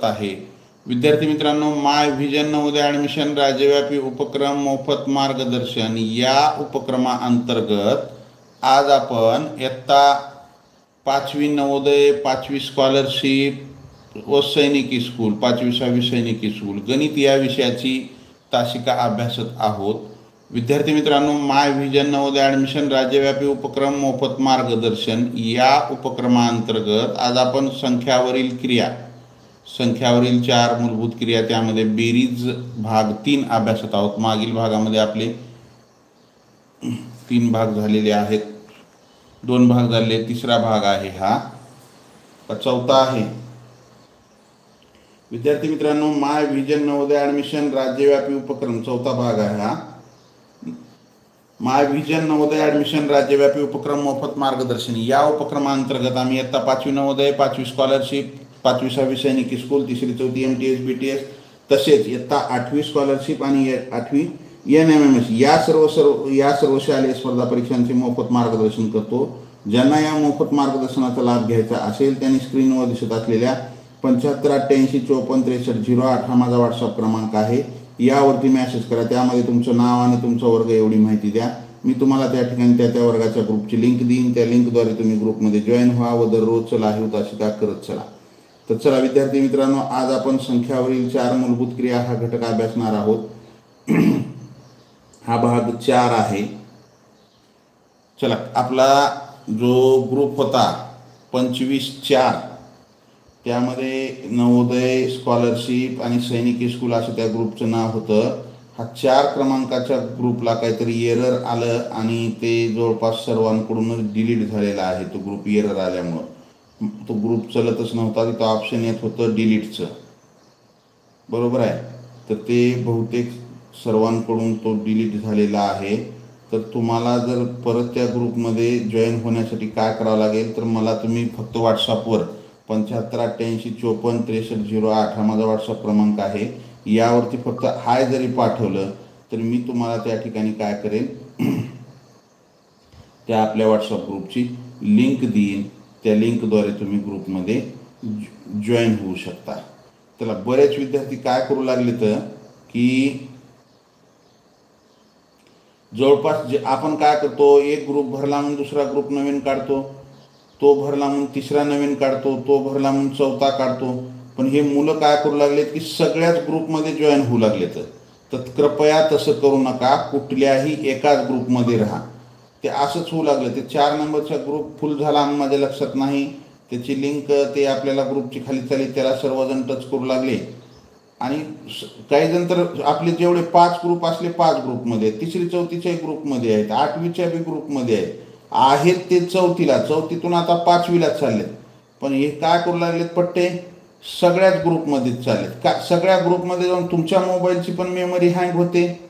आहे। विद्यार्थी मित्रांनो, माय व्हिजन नवोदय ॲडमिशन राज्यव्यापी उपक्रम मोफत मार्गदर्शन या उपक्रमाअंतर्गत आज आपण इयत्ता 5वी नवोदय, 5वी स्कॉलरशिप व सैनिकी स्कूल, 5वी 6वी सैनिकी स्कूल गणित या विषयाची तासिका अभ्यासत आहोत। विद्यार्थी मित्रांनो, माय व्हिजन नवोदय ॲडमिशन राज्यव्यापी उपक्रम मोफत मार्गदर्शन या उपक्रमाअंतर्गत आज आपण संख्यावरील 4 मूलभूत क्रिया त्यामध्ये बेरीज भाग 3 अभ्यासत आहोत। मागील भागामध्ये आपले 3 भाग झालेले आहेत, 2 भाग झाले, तिसरा भाग आहे हा, चौथा आहे। विद्यार्थी मित्रांनो, माय व्हिजन नवोदय ॲडमिशन राज्यव्यापी उपक्रम चौथा भाग आहे हा। माय व्हिजन नवोदय ॲडमिशन राज्यव्यापी उपक्रम मोफत मार्गदर्शन या उपक्रमाअंतर्गत आम्ही इयत्ता 5वी नवोदय, 5वी स्कॉलरशिप, 5वी 6वी सैनिकी स्कूल, 3री 4थी MTS BTS तसेच इयत्ता 8वी स्कॉलरशिप आणि 8वी NMMS या सर्व शालेय स्पर्धा परीक्षांचे मोफत मार्गदर्शन करतो। ज्यांना या मोफत मार्गदर्शनाचा लाभ घ्यायचा असेल त्यांनी स्क्रीनवर दिसत असलेल्या 7588546308 हा माझा व्हॉट्सअप क्रमांक आहे, यावरती मेसेज करा। त्यामध्ये तुमचं नाव आणि तुमचा वर्ग एवढी माहिती द्या। मी तुम्हाला त्या ठिकाणी त्या वर्गाच्या ग्रुपची लिंक देईन। त्या लिंकद्वारे तुम्ही ग्रुपमध्ये जॉईन व्हा व दररोजचं लाईव्ह तासिका करत चला। तर चला विद्यार्थी मित्रांनो, आज आपण संख्यावरील 4 मूलभूत क्रिया हा घटक अभ्यासणार आहोत। हा भाग 4 आहे। चला, आपला जो ग्रुप होता 25/4 त्यामध्ये नवोदय, स्कॉलरशिप आणि सैनिकी स्कूल असं त्या ग्रुपचं नाव होतं। हा 4 क्रमांकाच्या ग्रुपला काहीतरी एरर आलं आणि ते जवळपास सर्वांकडूनच डिलीट झालेला आहे। तो ग्रुप एरर आल्यामुळं तो ग्रुप चलतच नव्हता, तिथं ऑप्शन येत होतं डिलीटचं, बरोबर आहे। तर ते बहुतेक सर्वांकडून तो डिलीट झालेला आहे। तर तुम्हाला जर परत त्या ग्रुपमध्ये जॉईन होण्यासाठी काय करावं लागेल, तर मला तुम्ही फक्त व्हॉट्सअपवर 7588546308 हा माझा व्हॉट्सअप क्रमांक आहे, यावरती फक्त हाय जरी पाठवलं तर मी तुम्हाला त्या ठिकाणी काय करेन, त्या आपल्या व्हॉट्सअप ग्रुपची लिंक देईन। त्या लिंकद्वारे तुम्ही ग्रुपमध्ये जॉईन होऊ शकता। त्याला बरेच विद्यार्थी काय करू लागले तर की जवळपास जे आपण काय करतो, एक ग्रुप भरला म्हणून दुसरा ग्रुप नवीन काढतो, तो भरला म्हणून तिसरा नवीन काढतो, तो भरला म्हणून चौथा काढतो। पण हे मुलं काय करू लागलेत की सगळ्याच ग्रुपमध्ये जॉईन होऊ लागलेत। तर कृपया तसं करू नका, कुठल्याही एकाच ग्रुपमध्ये राहा। ते असंच होऊ लागलं, ते 4 नंबरचा ग्रुप फुल झाला आणि माझ्या लक्षात नाही, त्याची लिंक ते आपल्याला ग्रुपची खाली चालली, त्याला सर्वजण टच करू लागले। आणि काही जण तर आपले जेवढे 5 ग्रुप असले 5 ग्रुपमध्ये, 3री 4थीच्याही ग्रुपमध्ये आहेत, 8वीच्या बी ग्रुपमध्ये आहेत ते 4थीतून आता 5वीला चाललेत। पण हे काय करू लागलेत पट्टे, सगळ्याच ग्रुपमध्येच चाललेत का, सगळ्या ग्रुपमध्ये जाऊन तुमच्या मोबाईलची पण मेमरी हँग होते।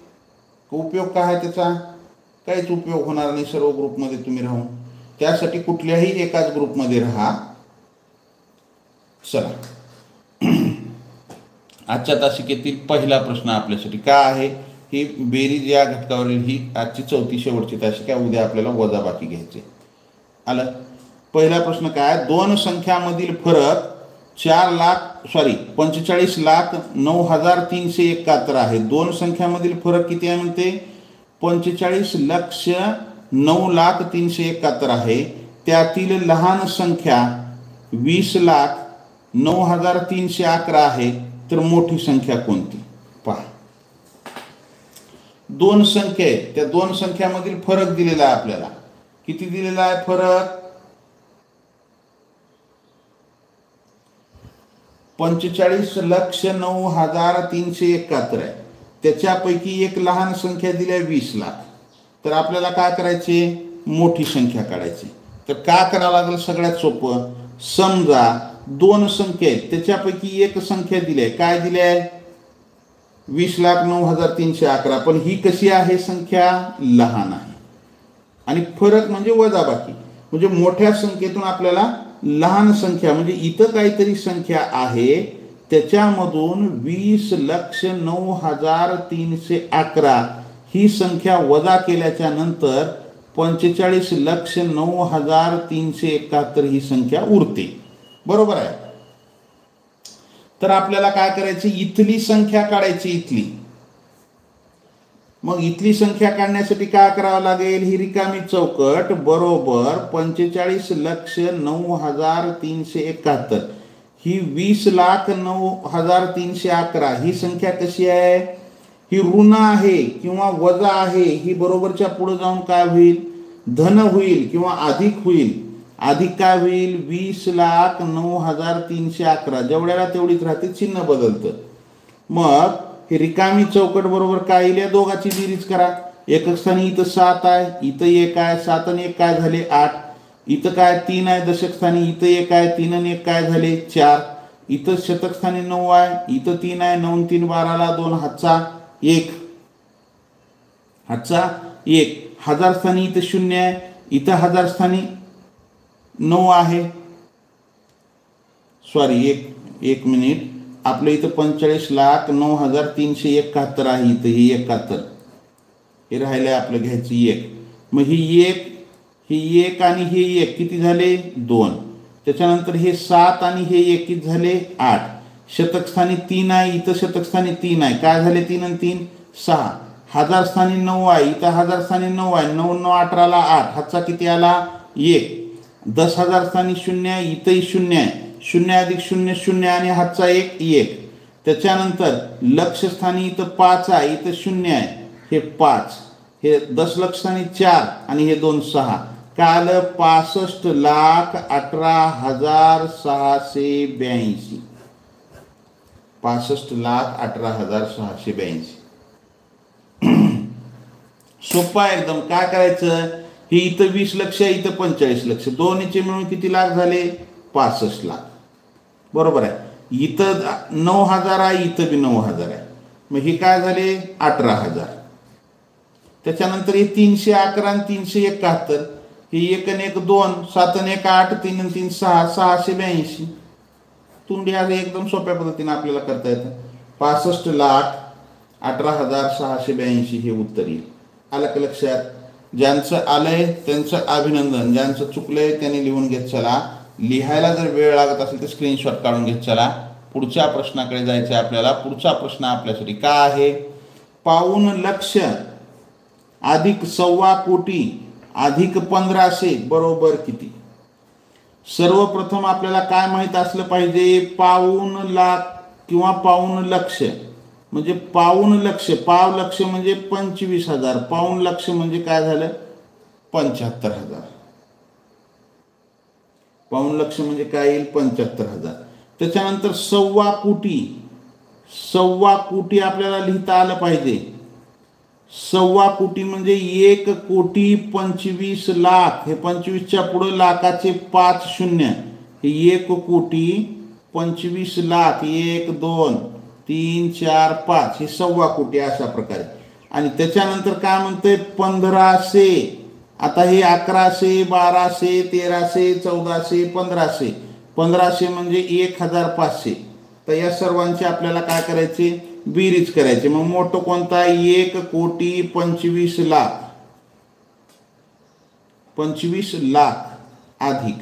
उपयोग काय आहे त्याचा, काहीच उपयोग होणार नाही सर्व ग्रुपमध्ये तुम्ही राहून। त्यासाठी कुठल्याही एकाच ग्रुपमध्ये राहा। चला, आजच्या तासिकेतील पहिला प्रश्न आपल्यासाठी काय आहे, ही बेरीज या घटकावरील ही आजची 4थी शेवटची तासिका, उद्या आपल्याला वजाबाकी घ्यायचे। आलं, पहिला प्रश्न काय, 2 संख्यामधील फरक 45,09,371 आहे। 2 संख्यामधील फरक किती आहे म्हणते, 45,09,371 आहे। त्यातील लहान संख्या 20,09,311 आहे, तर मोठी संख्या कोणती पहा। 2 संख्या आहेत, त्या 2 संख्यामधील फरक दिलेला आहे आपल्याला। किती दिलेला आहे फरक, 45,09,371 आहे। त्याच्यापैकी एक लहान संख्या दिली आहे 20,00,000, तर आपल्याला काय करायचे, मोठी संख्या काढायची। तर काय करावं लागेल, सगळ्यात सोपं, समजा 2 संख्या आहेत, त्याच्यापैकी एक संख्या दिली आहे, काय दिली आहे, 20,09,311, पण ही कशी आहे संख्या, लहान आहे। आणि फरक म्हणजे वजाबाकी, म्हणजे मोठ्या संख्येतून आपल्याला लहान संख्या, म्हणजे इथं काहीतरी संख्या आहे त्याच्यामधून 20,09,311 ही संख्या वजा केल्याच्या नंतर 45,09,371 ही संख्या उरते, बरोबर आहे। तर आपल्याला काय करायची, इथली संख्या काढायची इथली. मग इथली संख्या काढण्यासाठी काय करावं लागेल, ही रिकामी चौकट बरोबर 45,09,371, ही 20,09,311 ही संख्या कशी आहे, ही ऋण आहे किंवा वजा आहे, ही बरोबरच्या पुढे जाऊन काय होईल, धन होईल किंवा अधिक होईल. अधिक काय होईल, 20,09,311, जेवढ्याला तेवढीच राहते, चिन्ह बदलतं. मग हे रिकामी चौकट बरोबर काय येईल, या दोघाची बेरीज करा. एकक स्थानी इथं 7 आहे, इथं 1 आहे, 7 आणि 1 काय झाले 8. इथं काय 3 आहे दशक स्थानी, इथं 1 आहे, 3 आणि 1 काय झाले 4. इथं शतक स्थानी 9 आहे, इथं 3 आहे, 9 3 12ला 2 हातचा 1, हातचा 1. हजार स्थानी इथं 0 आहे, इथं हजार स्थानी 9 आहे, सॉरी एक मिनिट, आपलं इथं 45,09,371 आहे, इथं ही 71, हे राहिले आपलं घ्यायचं 1. मग ही 1 आणि हे 1 किती झाले 2. त्याच्यानंतर हे 7 आणि हे 1 किती झाले 8. शतक स्थानी 3 आहे, इथं शतक स्थानी 3 आहे, काय झाले 3 आणि 3 6. हजार स्थानी 9 आहे, इथं हजार स्थानी 9 आहे, 9 9 18ला 8, हातचा किती आला 1. 10,000 स्थानी 0 आहे, इथंही 0 आहे, 0 अधिक 0 0 आणि हातचा 1 1. त्याच्यानंतर लक्ष स्थानी इथं 5 आहे, इथं 0 आहे, हे 5. हे दशलक्ष स्थानी 4 आणि हे 2 6, काय आलं 65,18,682. 65,18,682. सोपं आहे एकदम. काय करायचं, हे इथं 20 लक्ष आहे, इथं 45 लक्ष, दोन्हीचे मिळून किती लाख झाले 65 लाख. बरोबर आहे. इथं 9,000 आहे, इथं बी 9,000 आहे, मग हे काय झाले 18,000. त्याच्यानंतर हे 311 आणि 371, हे 1 आणि 1 2, 7 आणि 1 8, 3 आणि 3 6, 682. तुंडी आज एकदम सोप्या पद्धतीने आपल्याला करता येतं. 65,18,682 हे उत्तर येईल. आलं का लक्षात? ज्यांचं आलंय त्यांचं अभिनंदन, ज्यांचं चुकलंय त्यांनी लिहून घेत चला. लिहायला जर वेळ लागत असेल तर स्क्रीनशॉट काढून घेत चला. पुढच्या प्रश्नाकडे जायचं आहे आपल्याला. पुढचा प्रश्न आपल्यासाठी काय आहे, पाऊण लक्ष अधिक 1.25 कोटी अधिक 1500 बरोबर किती. सर्वप्रथम आपल्याला काय माहित असलं पाहिजे, पाऊण लाख किंवा पाऊण लक्ष म्हणजे पाऊण लक्ष, पाव लक्ष म्हणजे 25,000, पाऊण लक्ष म्हणजे काय झालं 75,000. पाऊण लक्ष म्हणजे काय येईल 75,000. त्याच्यानंतर 1.25 कोटी, 1.25 कोटी आपल्याला लिहिता आलं पाहिजे. 1.25 कोटी म्हणजे 1,25,00,000. हे 25च्या पुढे लाखाचे 5 शून्य, हे 1,25,00,000. 1 2 3 4 5, हे 1.25 कोटी अशा प्रकारे. आणि त्याच्यानंतर काय म्हणतंय 1500. आता हे 1100 1200 1300 1400 1500, 1500 म्हणजे 1,500. तर या सर्वांचे आपल्याला काय करायचे, बेरीज करायचे. मग मोठं कोणता, 1,25,00,000. 25,00,000 अधिक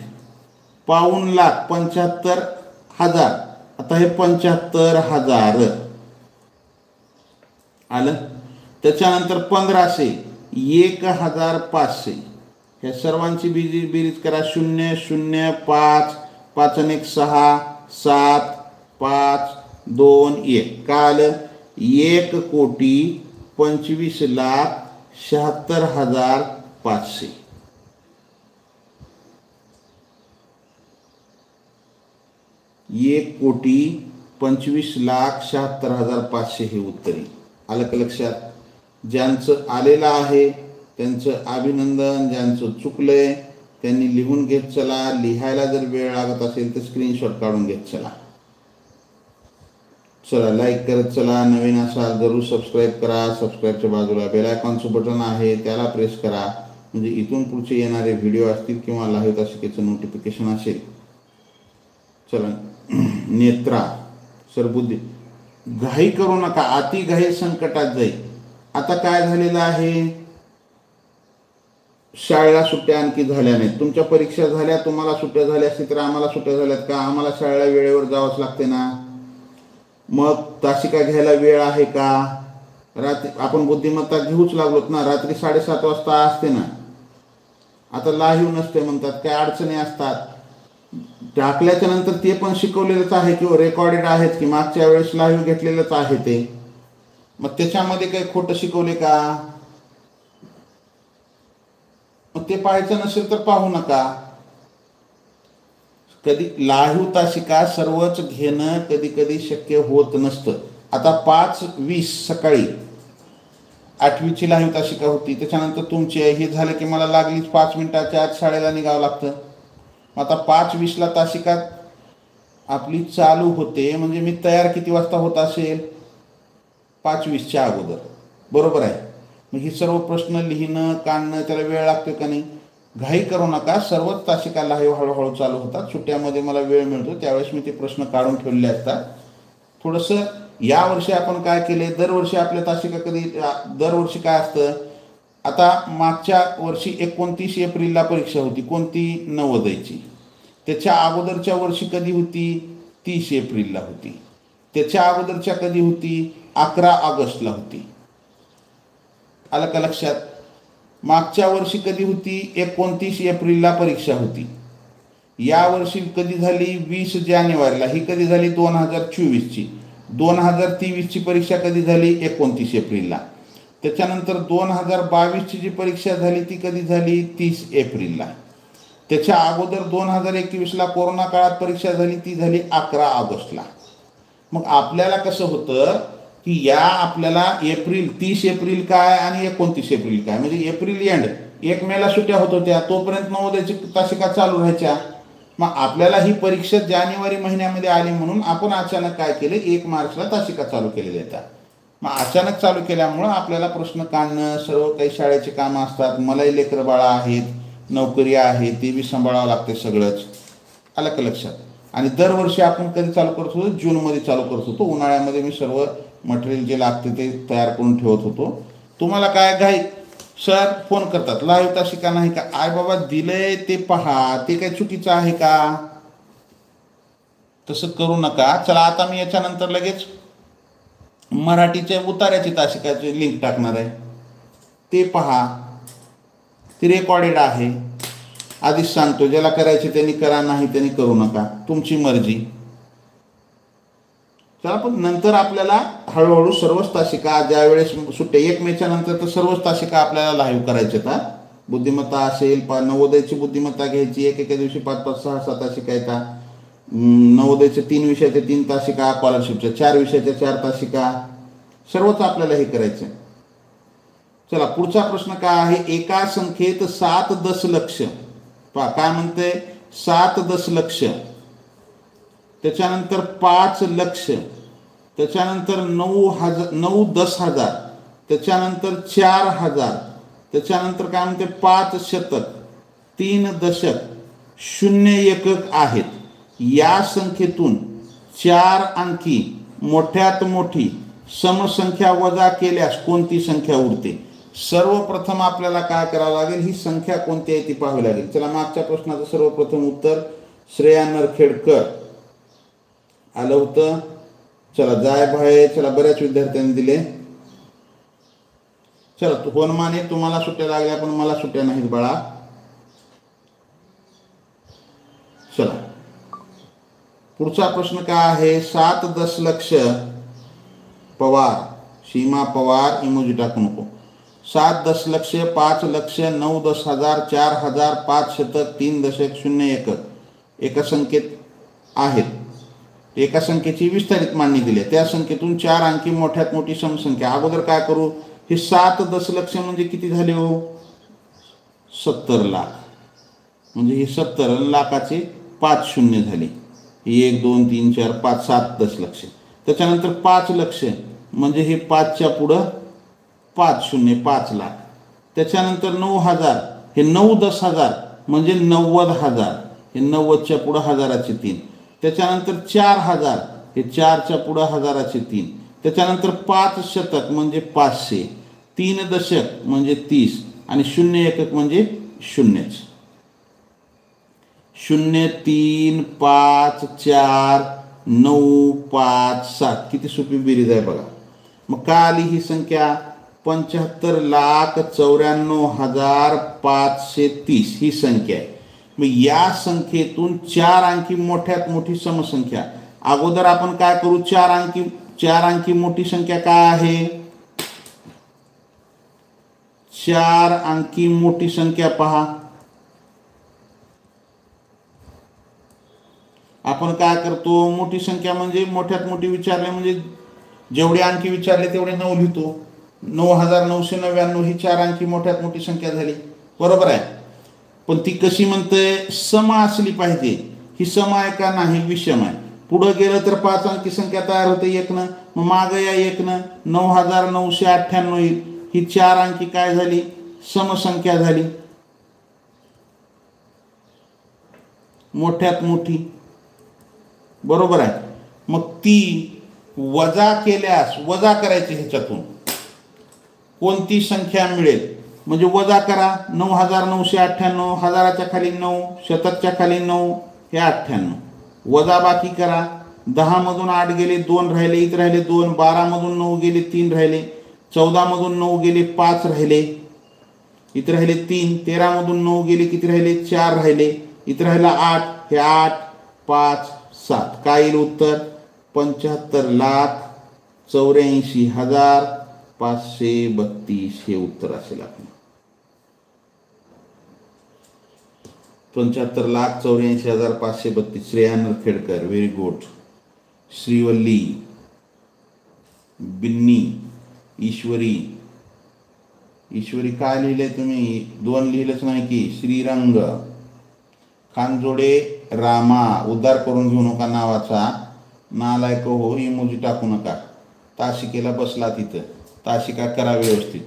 पाऊण लाख 75,000. आता हे 75,000 आलं. त्याच्यानंतर 1500 1,500. ह्या सर्वांची बेरीज करा. 0 0 5 5 आणि 1 6 7 5 2 1, काय आलं 1,25,76,500. 1,25,76,500 हे उत्तर येईल. आलं का लक्षात? ज्यांचं आलेलं आहे त्यांचं अभिनंदन, ज्यांचं चुकलंय त्यांनी लिहून घेत चला. लिहायला जर वेळ लागत असेल तर स्क्रीनशॉट काढून घेत चला. चला लाईक करत चला. नवीन असाल जरूर सबस्क्राईब करा. सबस्क्राईबच्या बाजूला बेल आयकॉनचं बटन आहे, त्याला प्रेस करा, म्हणजे इथून पुढचे येणारे व्हिडिओ असतील किंवा लाईव्ह तासिकेचं नोटिफिकेशन असेल. चला नेत्रा सरबुद्धी, घाई करू नका, अति घाई संकटात जाईल. आता काय झालेलं आहे, शाळेला सुट्ट्या आणखी झाल्या नाहीत. तुमच्या परीक्षा झाल्या, तुम्हाला सुट्ट्या झाल्या असतील तर आम्हाला सुट्ट्या झाल्यात का, आम्हाला शाळेला वेळेवर जावंच लागते ना. मग तासिका घ्यायला वेळ आहे का? रात्री आपण बुद्धिमत्ता घेऊच लागलोत ना, रात्री 7:30 वाजता असते ना. आता लाईव्ह नसते म्हणतात, काय अडचणी असतात. टाकल्याच्या नंतर ते पण शिकवलेलंच आहे किंवा रेकॉर्डेड आहेत की मागच्या वेळेस लाईव्ह घेतलेलंच आहे ते. मग त्याच्यामध्ये काही खोटं शिकवले का? मग ते पाहायचं नसेल तर पाहू नका. कधी लाईव्ह तासिका सर्वच घेणं कधी कधी शक्य होत नसतं. आता 5:20 सकाळी 8वीची लाईव्ह तासिका होती, त्याच्यानंतर तुमची हे झालं की मला लागलीच 5 मिनिटाच्या आत शाळेला निघावं लागतं. आता 5:20ला तासिका आपली चालू होते, म्हणजे मी तयार किती वाजता होत असेल? 5:20च्या अगोदर, बरोबर आहे. मग ही सर्व प्रश्न लिहिणं काढणं त्याला वेळ लागतो का नाही? घाई करू नका, सर्वच तासिका लाईव्ह हळूहळू चालू होतात. सुट्ट्यामध्ये मला वेळ मिळतो त्यावेळेस मी ते प्रश्न काढून ठेवले असतात. थोडंसं यावर्षी आपण काय केले, दरवर्षी आपल्या तासिका दरवर्षी काय असतं, आता मागच्या वर्षी 29 एप्रिलला परीक्षा होती, कोणती? नवोदयची. त्याच्या अगोदरच्या वर्षी कधी होती? 30 एप्रिलला होती. त्याच्या अगोदरच्या कधी होती? 11 ऑगस्टला होती. आलं का लक्षात? मागच्या वर्षी कधी होती? 29 एप्रिलला परीक्षा होती. या वर्षी कधी झाली? 20 जानेवारीला. ही कधी झाली? 2024ची. 2023ची परीक्षा कधी झाली? 29 एप्रिलला. त्याच्यानंतर 2022ची जी परीक्षा झाली ती कधी झाली? 30 एप्रिलला. त्याच्या अगोदर 2021ला कोरोना काळात परीक्षा झाली, ती झाली 11 ऑगस्टला. मग आपल्याला कसं होतं की या आपल्याला 30 एप्रिल काय आणि 29 एप्रिल काय, म्हणजे एप्रिल एंड 1 मेला सुट्ट्या होत होत्या, तोपर्यंत नवोदयची तासिका चालू राहायच्या. मग आपल्याला ही परीक्षा जानेवारी महिन्यामध्ये आली म्हणून आपण अचानक काय केले, 1 मार्चला तासिका चालू केलेल्या आहेत. मग अचानक चालू केल्यामुळं आपल्याला प्रश्न काढणं, सर्व काही शाळेचे कामं असतात, मलाही लेकरं बाळा आहेत, नोकरी आहे, ते बी सांभाळावं लागते सगळंच. आलं का लक्षात? आणि दरवर्षी आपण कधी चालू करत होतो? जूनमध्ये चालू करत होतो. उन्हाळ्यामध्ये मी सर्व मटेरियल जे लागते ते तयार करून ठेवत होतो. तुम्हाला काय घाई, सर फोन करतात लाईव्ह तासिका नाही का? आय बाबा दिलंय ते पहा, ते काही चुकीचं आहे का? तसं करू नका. चला आता मी याच्यानंतर लगेच मराठीच्या उतार्याची तासिकाची लिंक टाकणार आहे, ते पहा, ती रेकॉर्डेड आहे. आधीच सांगतो, ज्याला करायचे त्यांनी करा, नाही त्यांनी करू नका, तुमची मर्जी. चला, पण नंतर आपल्याला हळूहळू सर्वच तासिका, ज्यावेळेस सुट्ट्या 1 मेच्या नंतर तर सर्वच तासिका आपल्याला लाईव्ह करायच्या. बुद्धिमत्ता असेल, नवोदयची बुद्धिमत्ता घ्यायची, एका दिवशी 5-5, 6-6 तासिका येतात. नवोदयचे 3 विषयाचे 3 तासिका, स्कॉलरशिपच्या 4 विषयाच्या 4 तासिका, सर्वच आपल्याला हे करायचं. चला, पुढचा प्रश्न काय आहे? एका संख्येत 7 दशलक्ष, पहा काय म्हणते, 7 दशलक्ष, त्याच्यानंतर 5 लक्ष, त्याच्यानंतर 9 दस हजार, त्याच्यानंतर 4,000, त्याच्यानंतर काय म्हणते 5 शतक, 3 दशक, 0 एकक आहेत. या संख्येतून 4 अंकी मोठ्यात मोठी समसंख्या वजा केल्यास कोणती संख्या उरते? सर्वप्रथम आपल्याला काय करावं लागेल, ही संख्या कोणती आहे ती पाहावी लागेल. चला, मागच्या प्रश्नाचं सर्वप्रथम उत्तर श्रेया नरखेडकर आलं होतं. चला, जाय भाई, चला बऱ्याच विद्यार्थ्यांनी दिले. चला, होनमाने तुम्हाला सुट्ट्या लागल्या पण मला सुट्ट्या नाहीत बाळा. चला, पुढचा प्रश्न काय आहे? 7 दशलक्ष, पवार, सीमा पवार, इमोजी टाकू नको. 7 दशलक्ष, 5 लक्ष, 9 दस हजार, 4,000, 5 शतक, 3 दशक, 0 एकक एका संख्येत आहेत. एका संख्येची विस्तारित मांडणी दिली आहे. त्या संख्येतून 4 अंकी मोठ्यात मोठी समसंख्या. अगोदर काय करू, हे 7 दशलक्ष म्हणजे किती झाले हो? 70 लाख. म्हणजे हे 70 लाखाचे 5 शून्य झाले. 1 2 3 4 5 7 दशलक्ष. त्याच्यानंतर 5 लक्ष म्हणजे हे 5च्या पुढं 5 शून्य 5 लाख. त्याच्यानंतर 9,000, हे 9 दस हजार म्हणजे 90,000, हे 90च्या पुढं हजाराचे 3. त्याच्यानंतर 4,000, हे 4च्या पुढं हजाराचे 3. त्याच्यानंतर 5 शतक म्हणजे 500, 3 दशक म्हणजे 30 आणि 0 एकक म्हणजे 0च. 0 3 5 4 9 5 7 किती सोपी बेरीज आहे बघा. मग का आली ही संख्या? 75,94,530 ही संख्या आहे. मग या संख्येतून 4 अंकी मोठ्यात मोठी समसंख्या. अगोदर आपण काय करू? 4 अंकी मोठी संख्या काय आहे? 4 अंकी मोठी संख्या पहा. आपण काय करतो? मोठी संख्या म्हणजे मोठ्यात मोठी विचारले म्हणजे जेवढे अंकी विचारले तेवढे 9 लिहितो. 9,999 ही 4 अंकी मोठ्यात मोठी संख्या झाली. बरोबर आहे. पण ती कशी म्हणते? सम असली पाहिजे. ही सम आहे का? नाही, विषम आहे. पुढं गेलं तर 5 अंकी संख्या तयार होते 1नं. मग मागं या 1नं 9,998 येईल. ही 4 अंकी काय झाली? समसंख्या झाली, मोठ्यात मोठी. बरोबर आहे. मग ती वजा केल्यास, वजा करायची ह्याच्यातून कोणती संख्या मिळेल? म्हणजे वजा करा. 9,998, हजाराच्या खाली 9, शतकच्या खाली 9, हे 98. वजा बाकी करा. 10 मधून 8 गेले, 2 राहिले, इथं राहिले 2. 12 मधून 9 गेले, 3 राहिले. 14 मधून 9 गेले, 5 राहिले, इथं राहिले 3. 13 मधून 9 गेले, किती राहिले? 4 राहिले, इथं राहिला 8. हे 8 5 7 काय येईल उत्तर? 75,84,532 हे उत्तर असेल आपलं. 75,84,532. Shreya Narkhedkar, very good. श्रीवल्ली, बिन्नी, ईश्वरी. ईश्वरी काय लिहिले तुम्ही? 2 लिहिलंच नाही की. श्रीरंग, खानजोडे रामा, उद्धार करून घेऊ नका नावाचा. नालायक हो, इमोजी टाकू नका. ताशिकेला बसला तिथं. ताशिका करा व्यवस्थित.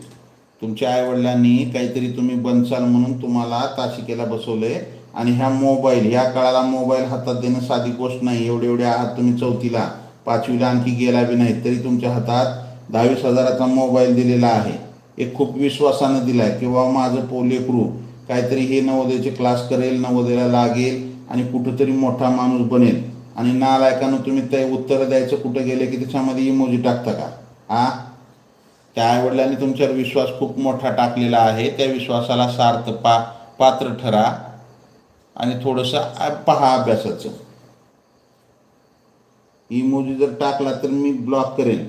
तुमच्या आईवडिलांनी काहीतरी तुम्ही बनचाल म्हणून तुम्हाला ताशिकेला बसवलंय. आणि ह्या मोबाईल, ह्या काळाला मोबाईल हातात देणं साधी गोष्ट नाही. एवढे आहात तुम्ही 4थीला, 5वीला आणखी गेला बी नाही तरी तुमच्या हातात 10,000-20,000चा मोबाईल दिलेला आहे. एक खूप विश्वासानं दिलाय किंवा माझं लेकरू काहीतरी हे नवोदयचे क्लास करेल, नवोदयला लागेल आणि कुठंतरी मोठा माणूस बनेल. आणि नालायकानं तुम्ही ते उत्तरं द्यायचं कुठं गेले की त्याच्यामध्ये इमोजी टाकता का? त्या आईवडिलांनी तुमच्यावर विश्वास खूप मोठा टाकलेला आहे. त्या विश्वासाला सार्थ पात्र ठरा आणि थोडंसं पहा अभ्यासाचं. इमोजी जर टाकला तर मी ब्लॉक करेन.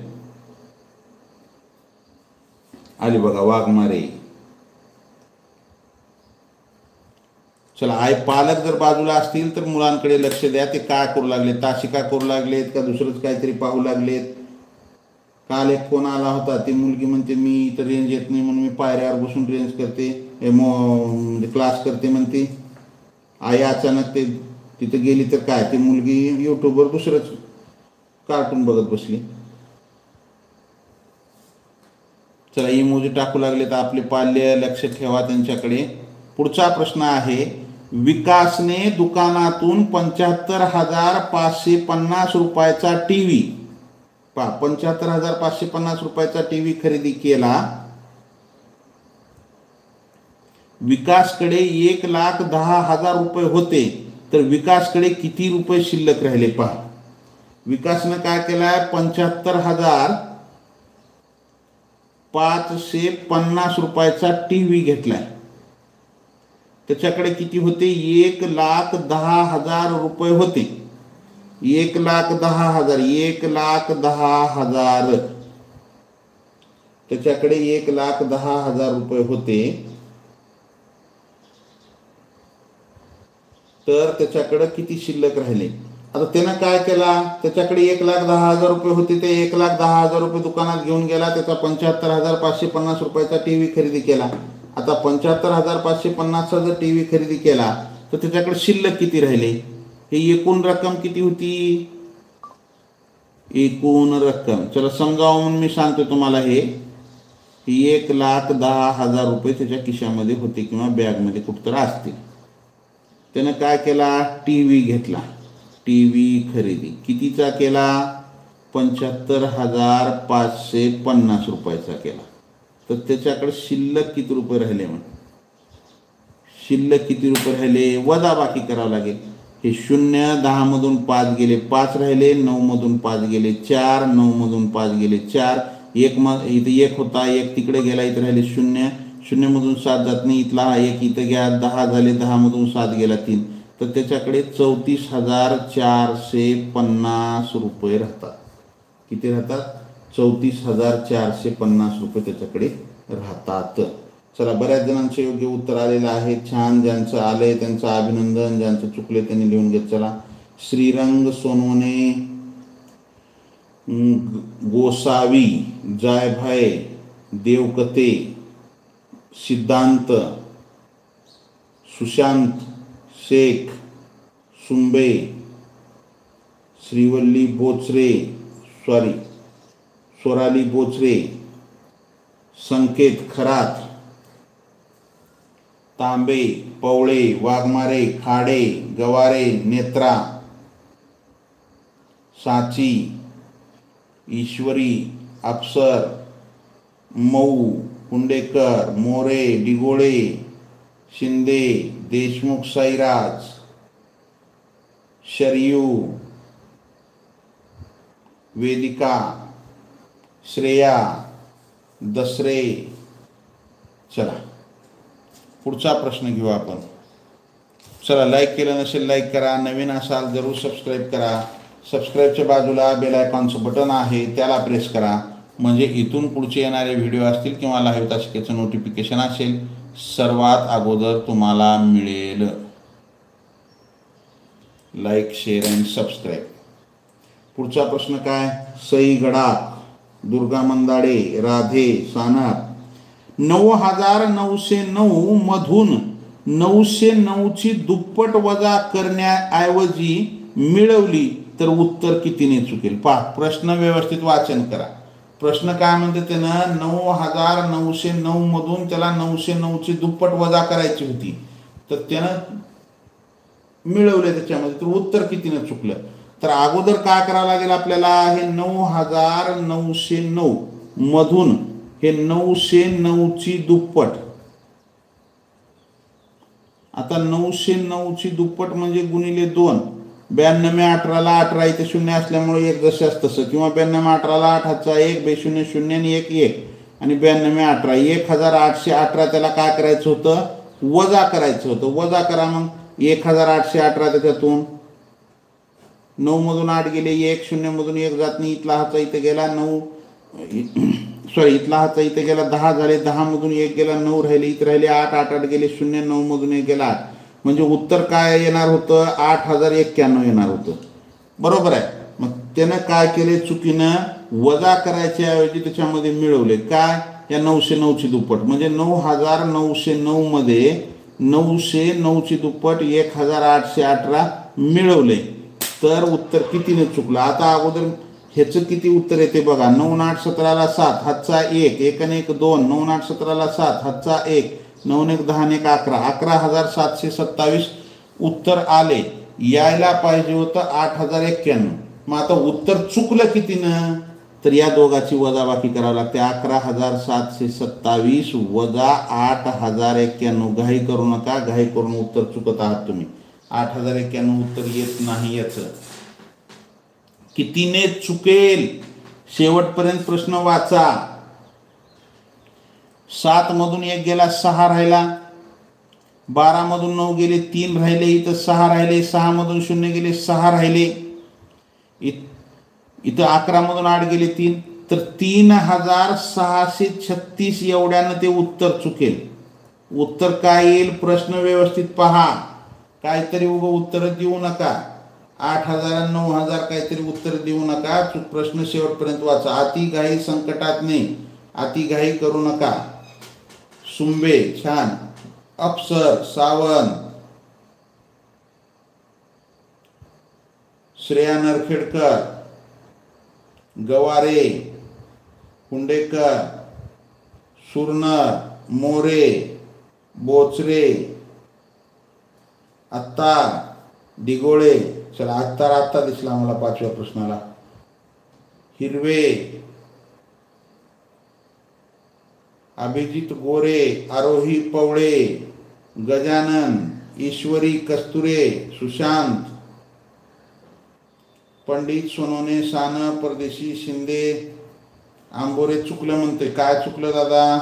आली बघा वाघमारे. चला, पालक जर बाजूला असतील तर मुलांकडे लक्ष द्या. ते काय करू लागलेत? ताशिका करू लागलेत का दुसरंच काहीतरी पाहू लागलेत? काल एक फोन आला होता. ती मुलगी म्हणते मी इथं रेंज येत नाही म्हणून मी पायऱ्यावर बसून रेंज करते, म्हणजे क्लास करते म्हणते. आई अचानक ते तिथं गेली तर काय, ती मुलगी यूट्यूबवर दुसरंच कार्टून बघत बसली. चला, इमोजी टाकू लागले तर आपले पाल्य लक्ष ठेवा त्यांच्याकडे. पुढचा प्रश्न आहे, विकासने दुकानातून 75,550 रुपयाचा टीव्ही, 75,550 रुपयाचा टीव्ही खरेदी केला. विकासकडे 1,10,000 रुपये होते तर विकासकडे किती रुपये शिल्लक राहिले पहा. विकासनं काय केलाय? 75,550 रुपयाचा टीव्ही घेतलाय. त्याच्याकडे किती होते? 1,10,000 रुपये होते. 1,10,000, 1,10,000. त्याच्याकडे 1,10,000 रुपये होते. तर त्याच्याकडे किती शिल्लक राहिले? आता त्यानं काय केला? त्याच्याकडे 1,10,000 रुपये होते. ते 1,10,000 रुपये दुकानात घेऊन गेला. त्याचा 75,550 रुपयाचा टीव्ही खरेदी केला. आता 75,550चा जर टीव्ही खरेदी केला तर त्याच्याकडे शिल्लक किती राहिले? हे एकूण रक्कम किती होती? एकूण रक्कम चला समजावून म्हणून मी सांगतो तुम्हाला. हे 1,10,000 रुपये त्याच्या खिशामध्ये होते किंवा बॅगमध्ये कुठतर असतील. त्यानं काय केला? टीव्ही घेतला. टीव्ही खरेदी कितीचा केला? 75,550 रुपयाचा केला. तर त्याच्याकडे शिल्लक किती रुपये राहिले? शिल्लक किती रुपये राहिले? वजा बाकी करावं लागेल. हे 0 10 मधून 5 गेले 5 राहिले, 9 मधून 5 गेले 4, 9 मधून 5 गेले 4, इथं 1 होता, 1 तिकडे गेला, इथं राहिले 0, 0 मधून 7 जात नाही, इथला हा 1 इथं घ्या, 10 झाले, 10 मधून 7 गेला 3, तर त्याच्याकडे 34,450 रुपये राहतात. किती राहतात? 34,450 रुपये त्याच्याकडे राहतात. चला, बऱ्याच जणांचे योग्य उत्तर आलेलं आहे. छान. ज्यांचं आलंय त्यांचं अभिनंदन, ज्यांचं चुकले त्यांनी लिहून घेत चला. श्रीरंग सोनवणे, गोसावी, जायभाई, देवकते, सिद्धांत, सुशांत शेख, सुंबे, श्रीवल्ली बोचरे, स्वराली बोचरे, संकेत खरात, तांबे, पवळे, वाघमारे, खाडे, गवारे, नेत्रा, साची, ईश्वरी, अफसर, मऊ, कुंडेकर, मोरे, डिगोळे, शिंदे, देशमुख साईराज, शरयू, वेदिका, श्रेया, दसरे. चला, पुढचा प्रश्न घेऊ आपण. चला, लाईक केलं नसेल लाईक करा, नवीन असाल जरूर सबस्क्राईब करा. सबस्क्राईबच्या बाजूला बेल आयकॉनचं बटन आहे, त्याला प्रेस करा, म्हणजे इथून पुढचे येणारे व्हिडिओ असतील किंवा लाईव्ह तासिकेचं नोटिफिकेशन असेल सर्वात अगोदर तुम्हाला मिळेल. Like, share and subscribe. पुढचा प्रश्न काय? सई गडाख, दुर्गा मंदाडे, राधे सानप. 9,909 मधून 909ची दुप्पट वजा करण्याऐवजी मिळवली तर उत्तर कितीने चुकेल? पहा, प्रश्न व्यवस्थित वाचन करा. प्रश्न काय म्हणते त्यानं? 9,909 मधून त्याला 909ची दुप्पट वजा करायची होती, तर त्यानं मिळवले त्याच्यामध्ये, तर उत्तर कितीने चुकलं? तर अगोदर काय करावं लागेल आपल्याला? हे 9,909 मधून हे 909ची दुप्पट. आता 909ची दुप्पट म्हणजे गुणिले 2. 92 18ला 18 इथे 0 असल्यामुळे 1 जशास तसं, किंवा 92 18ला 8 हातचा 1, 2 0 0 आणि 1 1, आणि 92 18 1818 त्याला काय करायचं होतं? वजा करायचं होतं. वजा करा मग. 1818 त्याच्यातून 9 मधून 8 गेले 1, 0 मधून 1 जात नाही, इथला हाचा इथे गेला 9, इथला हाचा इथे गेला 10 झाले, 10 मधून 1 गेला 9 राहिले, इथे राहिले 8, 8 8 गेले 0, 9 मधून 1 गेला 8, म्हणजे उत्तर काय येणार होतं? 8,091 येणार होतं. बरोबर आहे. मग त्यानं काय केले? चुकीनं वजा करायच्या ऐवजी त्याच्यामध्ये मिळवले काय? या 909ची दुप्पट, म्हणजे 9,909 मध्ये 909ची दुप्पट 1,818 मिळवले, तर उत्तर कितीने चुकलं? आता अगोदर ह्याचं किती उत्तर येते बघा. 9 8 17ला 7 हातचा 1, 1 आणि 1 2, 9 8 17ला 7 हातचा 1, 9 1 10 आणि 1 11, 11,727 उत्तर आले. यायला पाहिजे होतं 8,091. मग आता उत्तर चुकलं कितीनं? तर या दोघाची वजाबाकी करावी लागते. 11,727 वजा 8,091. घाई करू नका, घाई करून उत्तर चुकत आहात तुम्ही. 8,091 उत्तर येत नाही. याचं कितीने चुकेल? शेवटपर्यंत प्रश्न वाचा. 7 मधून 1 गेला 6 राहिला, 12 मधून 9 गेले 3 राहिले, इथं 6 राहिले, 6 मधून 0 गेले 6 राहिले, इथं 11 मधून 8 गेले 3, तर 3,636 एवढ्यानं ते उत्तर चुकेल. उत्तर काय येईल? प्रश्न व्यवस्थित पहा, काहीतरी उभं उत्तर देऊ नका. 8,000 9,000 काहीतरी उत्तर देऊ नका. प्रश्न शेवटपर्यंत वाचा. अति घाई संकटात नाही, अति घाई करू नका. सुंबे छान, अफसर सावंत, श्रेया नरखेडकर, गवारे, कुंडेकर, सुरनर, मोरे, बोचरे, अत्तार, डिगोळे. चला, आत्ता दिसला मला 5व्या प्रश्नाला. हिरवे, अभिजित गोरे, आरोही पवळे, गजानन, ईश्वरी, कस्तुरे, सुशांत, पंडित, सोनवणे, सानं, परदेशी, शिंदे, आंबोरे. चुकलं म्हणते. काय चुकलं दादा?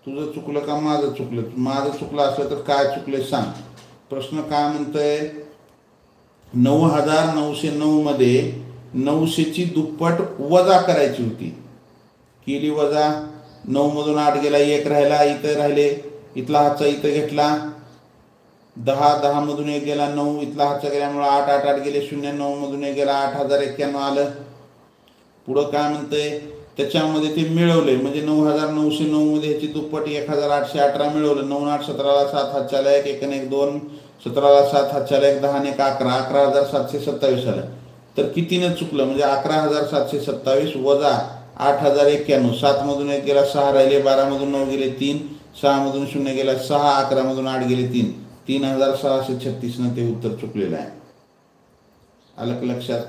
तुझं चुकलं का माझं चुकलं? माझं चुकलं असलं तर काय चुकले सांग. प्रश्न काय म्हणतंय? 9,909 मध्ये 900ची दुप्पट वजा करायची होती. केली वजा. 9 मधून 8 गेला, 1 राहिला, इथं राहिले, इथला हातचा इथं घेतला. 10 मधून 1 गेला, 9 इथला हातचा गेल्यामुळे 8 गेले, 0 9 मधून 1 गेला, 8,091 आलं. पुढं काय म्हणतंय? त्याच्यामध्ये ते मिळवले म्हणजे 9,909 मध्ये ह्याची दुप्पट 1,818 मिळवलं. 9 8 17ला 7 हातच्याला 1 1 1 2 17ला 7 हातच्याला 1 10 1 11 11,727 आलं. तर कितीनं चुकलं म्हणजे 11,727 वजा 8,091. 7 मधून 1 गेला, 6 राहिले, 12 मधून 9 गेले 3, 6 मधून 0 गेला 6, 11 मधून 8 गेले 3, 3,636 ते उत्तर चुकलेलं आहे. आलं लक्षात?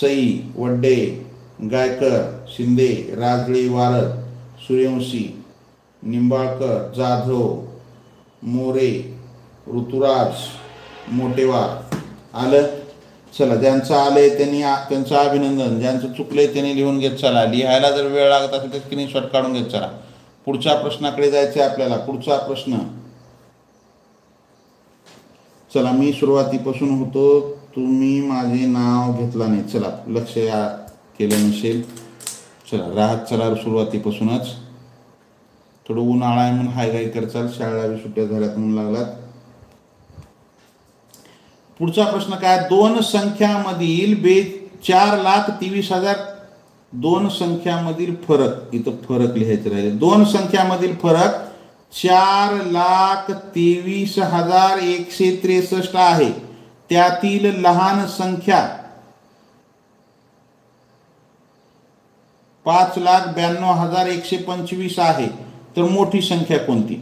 सई, वड्डे, गायकर, शिंदे, राजळे, वारद, सूर्यवंशी, निंबाळकर, जाधव, मोरे, ऋतुराज, मोटेवार. आलं? चला, ज्यांचं आलंय त्यांचं अभिनंदन. ज्यांचं चुकलंय त्यांनी लिहून घेत चला. लिहायला जर वेळ लागत असेल तर स्क्रीनशॉट काढून घेत चला. पुढच्या प्रश्नाकडे जायचं आहे आपल्याला. पुढचा प्रश्न. चला, मी सुरुवातीपासून होतो. तुम्ही माझे नाव घेतला नाही. चला, लक्ष केलं नसेल. चला, राहत चला सुरुवातीपासूनच. थोडं उन्हाळा आहे म्हणून हाय गाई करचाल. शाळेला सुट्ट्या झाल्यात म्हणून लागलात. पुढचा प्रश्न काय? दोन संख्यामधील 4,23,000. दोन संख्यामधील फरक. इथं फरक लिहायचं राहिले. दोन संख्यामधील फरक 4,23,163 आहे. त्यातील लहान संख्या 5,92,125 आहे. तर मोठी संख्या कोणती?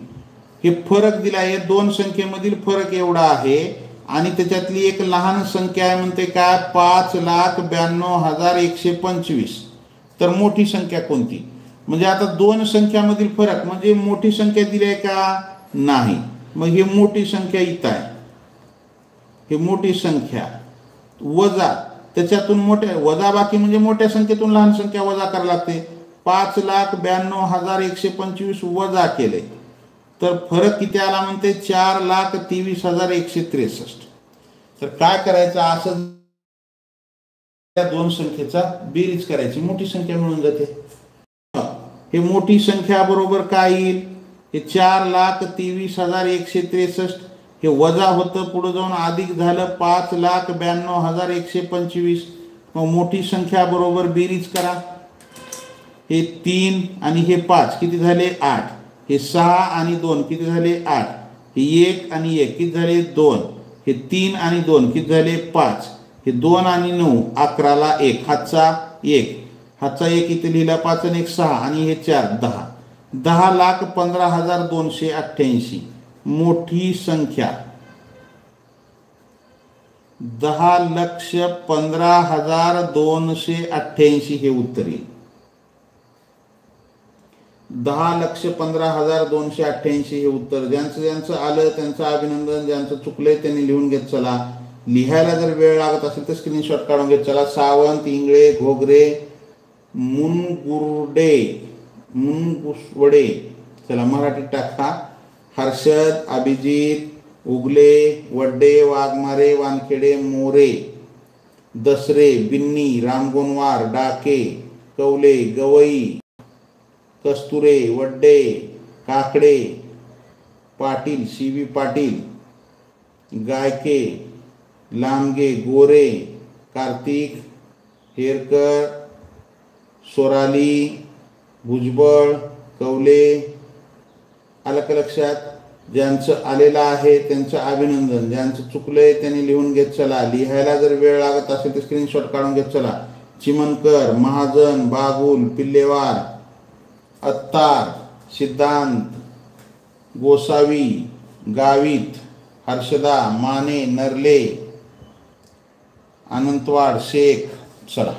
हे फरक दिला आहे. दोन संख्येमधील फरक एवढा आहे आणि त्याच्यातली एक लहान संख्या आहे म्हणते काय? 5,92,125. तर मोठी संख्या कोणती? म्हणजे आता दोन संख्यामधील फरक म्हणजे मोठी संख्या दिली आहे का? नाही. मग ही मोठी संख्या इथं आहे. ही मोठी संख्या वजा त्याच्यातून मोठ्या वजा बाकी म्हणजे मोठ्या संख्येतून लहान संख्या वजा करावी लागते. 5,92,125 वजा केले तर फरक किती आला म्हणते? 4,23,163. तर काय करायचं? असं त्या दोन संख्येचा बेरीज करायची, मोठी संख्या मिळून जाते. हे मोठी संख्या बरोबर काय येईल? हे 4,23,163. हे वजा होतं, पुढे जाऊन अधिक झालं 5,92,125. मग मोठी संख्या बरोबर बेरीज करा. हे 3 आणि हे 5 किती झाले? 8. हे 6 आणि 2 किती झाले? 8. हे 1 आणि 1 किती झाले? 2. हे 3 आणि 2 किती झाले? 5. हे 2 आणि 9 11ला 1 हातचा 1. हातचा 1 इथे लिहिला. 5 आणि 1 6 आणि हे 4 10. 10,15,288. मोठी संख्या 10,15,288 हे उत्तर येईल. 10,15,288 हे उत्तर. ज्यांचं आलं त्यांचं अभिनंदन. ज्यांचं चुकलंय त्यांनी लिहून घेत चला. लिहायला जर वेळ लागत असेल तर स्क्रीनशॉट काढून घेत चला. सावंत, इंगळे, घोगरे, मुनगुसवडे. चला, मराठीत टाका. हर्षद, अभिजित, उगले, वड्डे, वाघमारे, वानखेडे, मोरे, दसरे, बिन्नी, रामगोनवार, डाके, कवले, गवई, कस्तुरे, वड्डे, काकडे, पाटील, CB पाटील, गायके, लांबगे, गोरे, कार्तिक, हेरकर, सोराली, भुजबळ, कवले. आलं का लक्षात? ज्यांचं आलेलं आहे त्यांचं अभिनंदन. ज्यांचं चुकलंय त्यांनी लिहून घेत चला. लिहायला जर वेळ लागत असेल तर स्क्रीनशॉट काढून घेत चला. चिमनकर, महाजन, बागुल, पिल्लेवार, अत्तार, सिद्धांत, गोसावी, गावित, हर्षदा, माने, नरले, अनंतवाड, शेख. चला,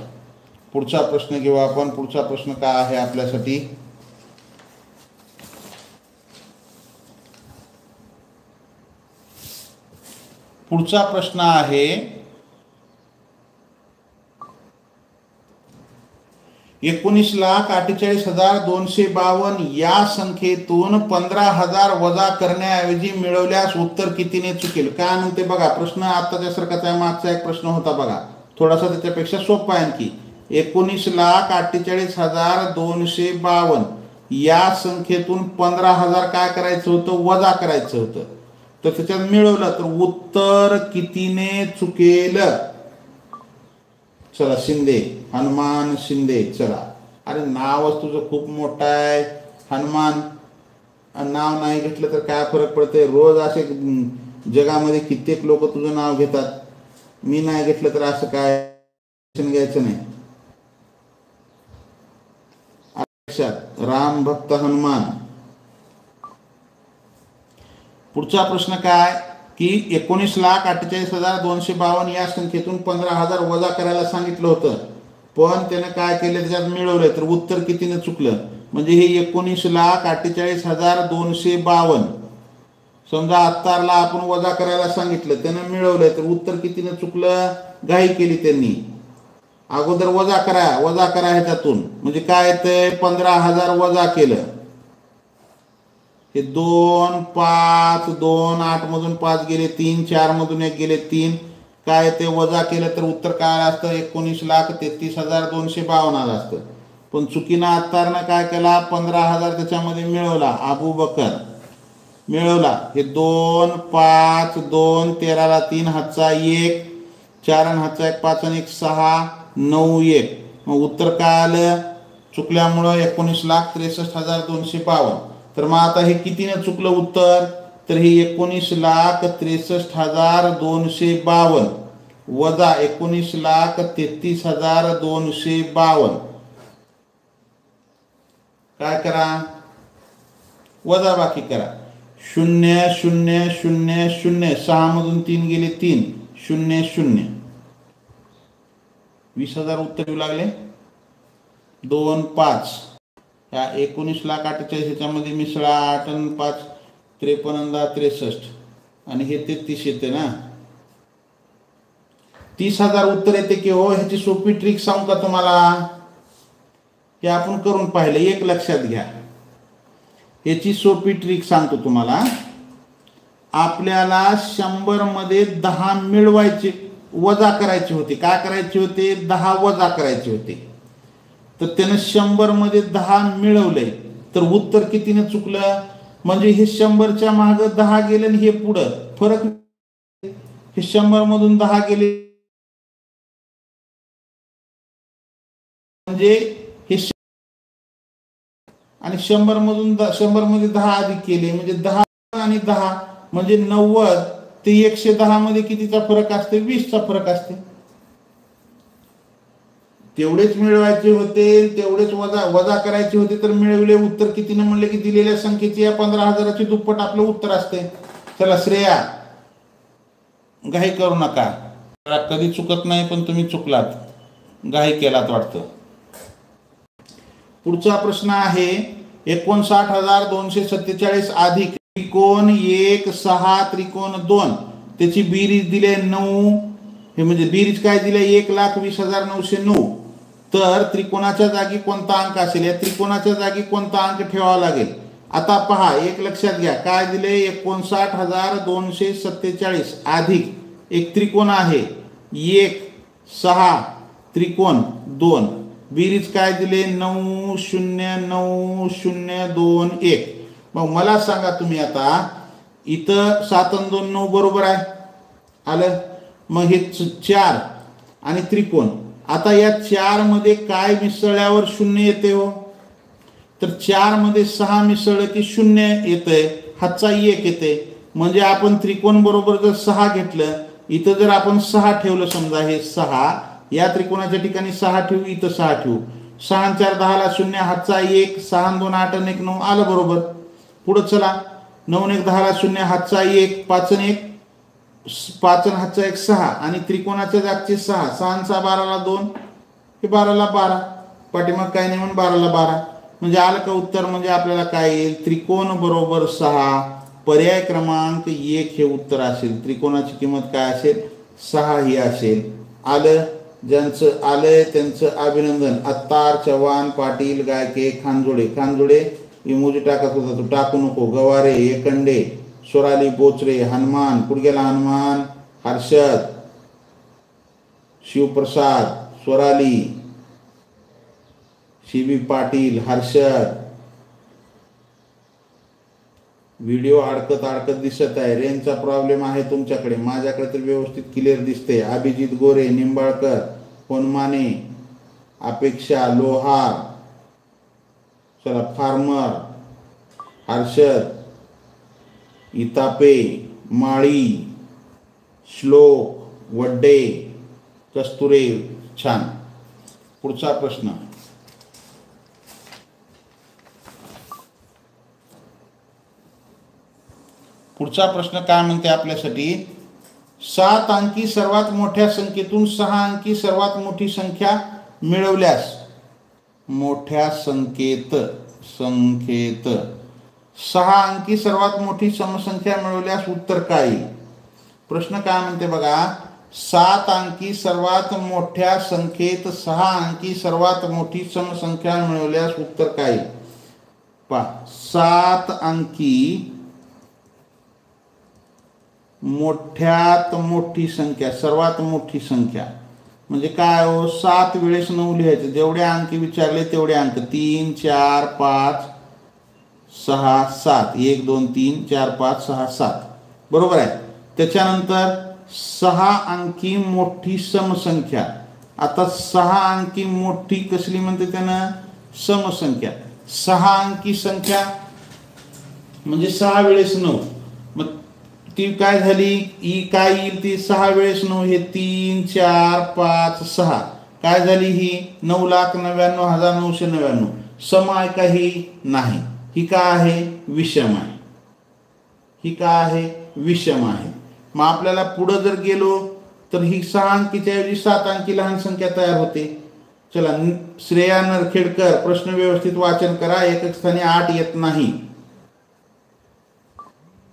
पुढचा प्रश्न घेऊ आपण. पुढचा प्रश्न काय आहे आपल्यासाठी? पुढचा प्रश्न आहे 19,48,252 या संख्येतून 15,000 वजा करण्याऐवजी मिळवल्यास उत्तर कितीने चुकेल. काय म्हणते बघा, प्रश्न आताच्या सारखाचा मागचा एक प्रश्न होता बघा, थोडासा त्याच्यापेक्षा सोपा आहे आणखी. 19,48,252 या संख्येतून 15,000 काय करायचं होतं, वजा करायचं होतं. तर त्याच्यात मिळवलं तर उत्तर कितीने चुकेल. चला शिंदे, हनुमान शिंदे. चला, अरे नावच तुझं खूप मोठं आहे हनुमान. नाव नाही घेतलं तर काय फरक पडतंय. रोज असे जगामध्ये कित्येक लोक तुझं नाव घेतात. मी नाही घेतलं तर असं काय घ्यायचं नाही. राम भक्त हनुमान. पुढचा प्रश्न काय की 19,48,252 या संख्येतून 15,000 वजा करायला सांगितलं होतं, पण त्यानं काय केलं, त्याच्यात मिळवलंय तर उत्तर कितीने चुकलं. म्हणजे हे 19,48,252 समजा अत्तारला आपण वजा करायला सांगितलं, त्यानं मिळवलंय तर उत्तर कितीने चुकलं. घाई केली त्यांनी. अगोदर वजा करा ह्याच्यातून, म्हणजे काय येतंय 15,000 वजा केलं. हे 2 5 2 8 मधून 5 गेले 3, 4 मधून 1 गेले 3, काय ते वजा केलं तर उत्तर काय असतं 19,33,252 आलं असतं. पण चुकीनं अत्तारनं काय केला, 15,000 त्याच्यामध्ये मिळवला. अबू बकर मिळवला. हे 2 5 2 13ला 3 हातचा 1 4 हातचा 1 5 आणि 1 6 9 1. मग उत्तर काय आलं चुकल्यामुळं 19,63,252. तर मग आता हे कितीने चुकलं उत्तर, तर हे 19,63,252 वजा 19,33,252. काय करा, वजा बाकी करा. 0 0 0 0 6 मधून 3 गेले 3 0 0. 20,000 उत्तर येऊ लागले. 2 5 या 19,48,000 ह्याच्यामध्ये मिसळा 8 आणि 5 53 63 आणि हे 33 येते ना. 30,000 उत्तर येते की हो. ह्याची सोपी ट्रिक सांगू का तुम्हाला, हे आपण करून पाहिलं. एक लक्षात घ्या, याची सोपी ट्रिक सांगतो तुम्हाला. आपल्याला 100 मध्ये 10 मिळवायचे, वजा करायचे होते. काय करायचे होते, 10 वजा करायचे होते. तर त्यानं 100 मध्ये 10 मिळवले तर उत्तर कितीने चुकलं. म्हणजे हे 100च्या मागे 10 गेले आणि हे पुढं फरक. हे 100 मधून 10 गेले म्हणजे हे आणि 100 मधून 100 मध्ये 10 अधिक केले म्हणजे 10 आणि 10 म्हणजे 90 ते 110 मध्ये कितीचा फरक असते, 20चा फरक असते. तेवढेच मिळवायचे होते, तेवढेच वजा करायचे होते तर मिळवले. उत्तर कितीने म्हणले की दिलेल्या संख्येची या 15,000ची दुप्पट आपलं उत्तर असते. चला श्रेया, घाई करू नका. कधी चुकत नाही पण तुम्ही चुकलात, घाई केलात वाटतं. पुढचा प्रश्न आहे 59,247 अधिक त्रिकोण 1 6 त्रिकोण 2 त्याची बेरीज दिले 9. हे म्हणजे बेरीज काय दिले 1,20,909. तर त्रिकोणाच्या जागी कोणता अंक असेल, या त्रिकोणाच्या जागी कोणता अंक ठेवावा लागेल. आता पहा, एक लक्षात घ्या, काय दिले 59,247 अधिक एक त्रिकोण आहे 1 6 त्रिकोण 2. बेरीज काय दिले 9 0 9 0 2 1. मग मला सांगा तुम्ही, आता इथं 7 आणि 2 9 बरोबर आहे आलं. मग हे 4 आणि त्रिकोण, आता या 4 मध्ये काय मिसळल्यावर 0 येते हो, तर 4 मध्ये 6 मिसळलं की 0 येते, हातचा 1 येते. म्हणजे आपण त्रिकोण बरोबर जर 6 घेतलं, इथं जर आपण 6 ठेवलं, समजा हे 6 या त्रिकोणाच्या ठिकाणी 6 ठेवू, इथं 6 ठेवू. 6 आणि 4 10 ला 0, हातचा 1, 6 आणि 2 8 आणि 1 9 आलं बरोबर. पुढं चला, 9 आणि 1 10 ला 0, हातचा 1, 5 आणि 1 5 आणि हातचा 1 6 आणि त्रिकोणाच्या जागचे 6, 6 आणि 6 12 ला 2, हे 12 ला 12. पाठीमाग काय नाही म्हणून 12 ला 12 म्हणजे आलं का उत्तर. म्हणजे आपल्याला काय येईल, त्रिकोण बरोबर 6 पर्याय क्रमांक 1 हे उत्तर असेल. त्रिकोणाची किंमत काय असेल? 6 ही असेल. आलं? ज्यांचं आलंय त्यांचं अभिनंदन. अत्तार, चव्हाण, पाटील, गायके, खानजोडे. खानजोडे इमोजी टाकत होता, तू टाकू नको. गवारे, एकंडे, स्वराली, बोचरे, हनुमान, कुडगेला हनुमान, हर्षद, शिवप्रसाद, स्वराली, शिवी पाटील, हर्षद. व्हिडिओ अडकत दिसत आहे. रेंजचा प्रॉब्लेम आहे तुमच्याकडे, माझ्याकडे तर व्यवस्थित क्लिअर दिसते. अभिजित गोरे, निंबाळकर, कोनमाने, अपेक्षा, लोहार, चला फार्मर, हर्षद, इतापे, माळी, श्लोक, वड्डे, कस्तुरे. छान. पुढचा प्रश्न. पुढचा प्रश्न काय म्हणते आपल्यासाठी? 7 अंकी सर्वात मोठ्या संख्येतून 6 अंकी सर्वात मोठी संख्या मिळवल्यास, मोठ्या संख्येत 6 अंकी सर्वात मोठी समसंख्या मिळवल्यास उत्तर काय? प्रश्न काय म्हणते बघा. 7 अंकी सर्वात मोठ्या संख्येत 6 अंकी सर्वात मोठी समसंख्या मिळवल्यास उत्तर काय? पहा, 7 अंकी मोठ्यात मोठी संख्या, सर्वात मोठी संख्या म्हणजे काय हो? 7 वेळेस 9 लिहायचं. जेवढे अंकी विचारले तेवढे अंक. 3 4 5 6 7. 1 2 3 4 5 6 7. बरोबर आहे. त्याच्यानंतर 6 अंकी मोठी समसंख्या. आता 6 अंकी मोठी कसली म्हणते त्यानं? समसंख्या. 6 अंकी संख्या म्हणजे 6 वेळेस 9. मग ती काय झाली? ही काय येईल? ती 6 वेळेस 9 हे 3 4 5 6. काय झाली ही? 9,99,999. सम आहे का ही? नाही. ही काय आहे? विषम आहे. ही काय आहे? विषम आहे. मग आपल्याला पुढं जर गेलो तर ही 6 अंकीच्या ऐवजी 7 अंकी लहान संख्या तयार होते. चला, श्रेया नरखेडकर, प्रश्न व्यवस्थित वाचन करा. एकक स्थानी 8 येत नाही.